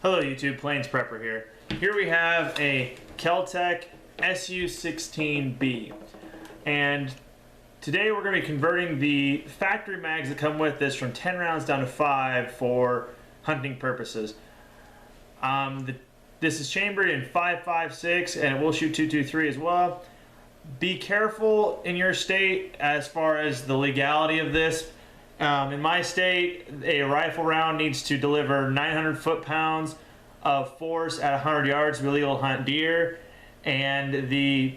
Hello YouTube, Plains Prepper here. Here we have a Kel-Tec SU16B, and today we're going to be converting the factory mags that come with this from 10 rounds down to 5 for hunting purposes. This is chambered in 5.56 and it will shoot 223 as well. Be careful in your state as far as the legality of this. In my state, a rifle round needs to deliver 900 foot-pounds of force at 100 yards to be legal to hunt deer. And the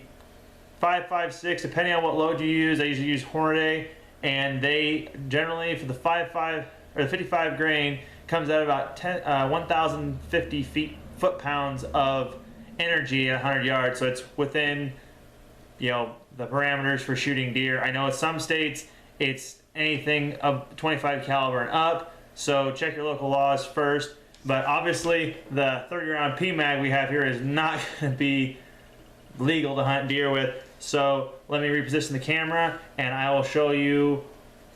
5.56, depending on what load you use, I usually use Hornady, and they generally, for the 55 grain, comes out about 1,050 foot-pounds of energy at 100 yards. So it's within, you know, the parameters for shooting deer. I know in some states it's anything of 25 caliber and up, so check your local laws first. But obviously the 30 round PMag we have here is not going to be legal to hunt deer with. So let me reposition the camera and I will show you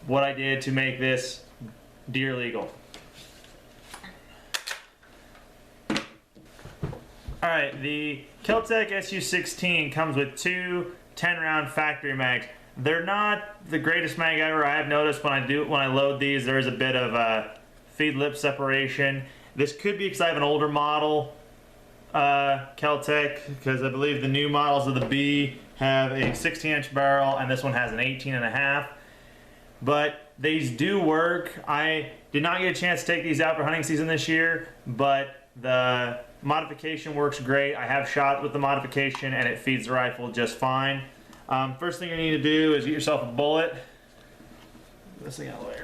what I did to make this deer legal. Alright, the Kel-Tec SU16 comes with two 10 round factory mags. They're not the greatest mag ever. I have noticed when I load these, there is a bit of feed lip separation. This could be because I have an older model Kel-Tec, because I believe the new models of the B have a 16-inch barrel and this one has an 18.5. But these do work. I did not get a chance to take these out for hunting season this year, but the modification works great. I have shot with the modification and it feeds the rifle just fine. First thing you need to do is get yourself a bullet. Get this thing out of the way.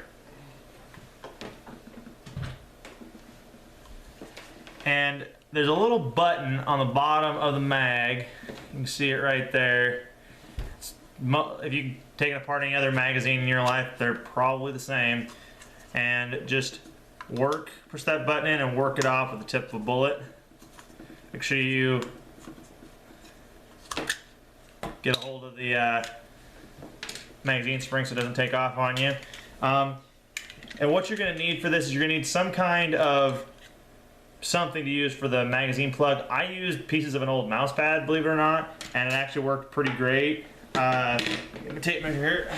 And there's a little button on the bottom of the mag. You can see it right there. If you've taken apart any other magazine in your life, they're probably the same. And just push that button in and work it off with the tip of a bullet. Make sure you get a hold of the magazine spring so it doesn't take off on you. And what you're going to need for this is you're going to need some kind of something to use for the magazine plug. I used pieces of an old mouse pad, believe it or not, and it actually worked pretty great. Get my tape measure here.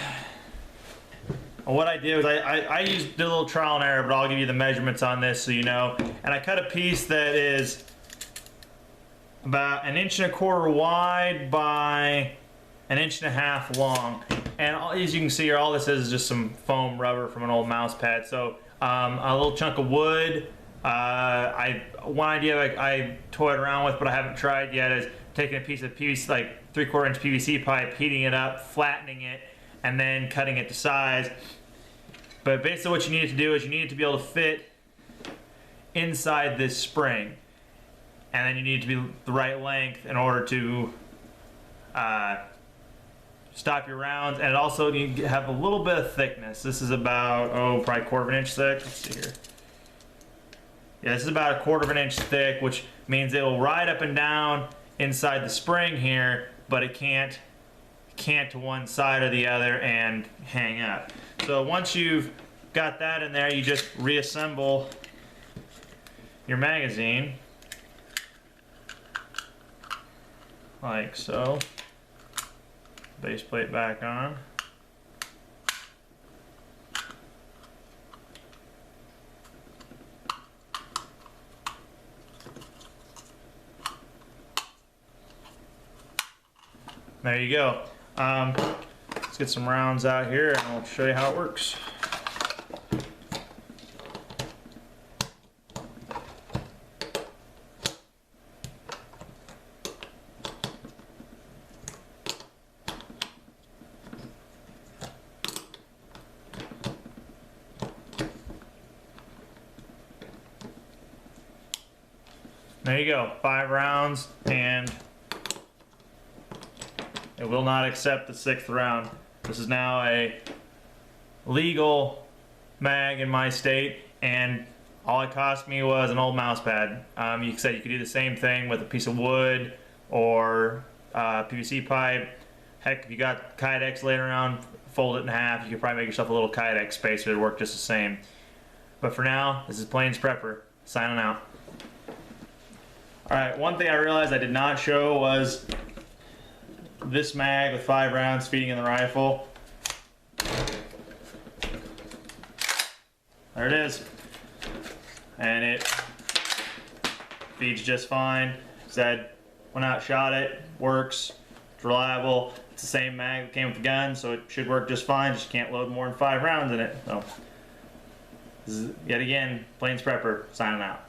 What I did was I did a little trial and error, but I'll give you the measurements on this so you know. And I cut a piece that is about 1.25 inches wide by 1.5 inches long. And as you can see here, all this is just some foam rubber from an old mouse pad. So a little chunk of wood. One idea I toyed around with, but I haven't tried yet, is taking a piece of PVC, like 3/4 inch PVC pipe, heating it up, flattening it, and then cutting it to size. But basically what you need to do is you need it to be able to fit inside this spring. And then you need it to be the right length in order to stop your rounds. And it also needs to have a little bit of thickness. This is about, probably 1/4 inch thick. Let's see here. Yeah, this is about 1/4 inch thick, which means it will ride up and down inside the spring here, but it can't to one side or the other and hang up. So once you've got that in there, you just reassemble your magazine like so. Base plate back on. There you go. Let's get some rounds out here and I'll show you how it works. There you go, 5 rounds, and it will not accept the 6th round. This is now a legal mag in my state, and all it cost me was an old mouse pad. You said you could do the same thing with a piece of wood or PVC pipe. Heck, if you got Kydex laying around, fold it in half. You could probably make yourself a little Kydex spacer. It'd work just the same. But for now, this is Plains Prepper, signing out. Alright, one thing I realized I did not show was this mag with 5 rounds feeding in the rifle. There it is. And it feeds just fine. Said, went out, shot it, works, it's reliable. It's the same mag that came with the gun, so it should work just fine. Just can't load more than 5 rounds in it. So, this is, yet again, Plains Prepper signing out.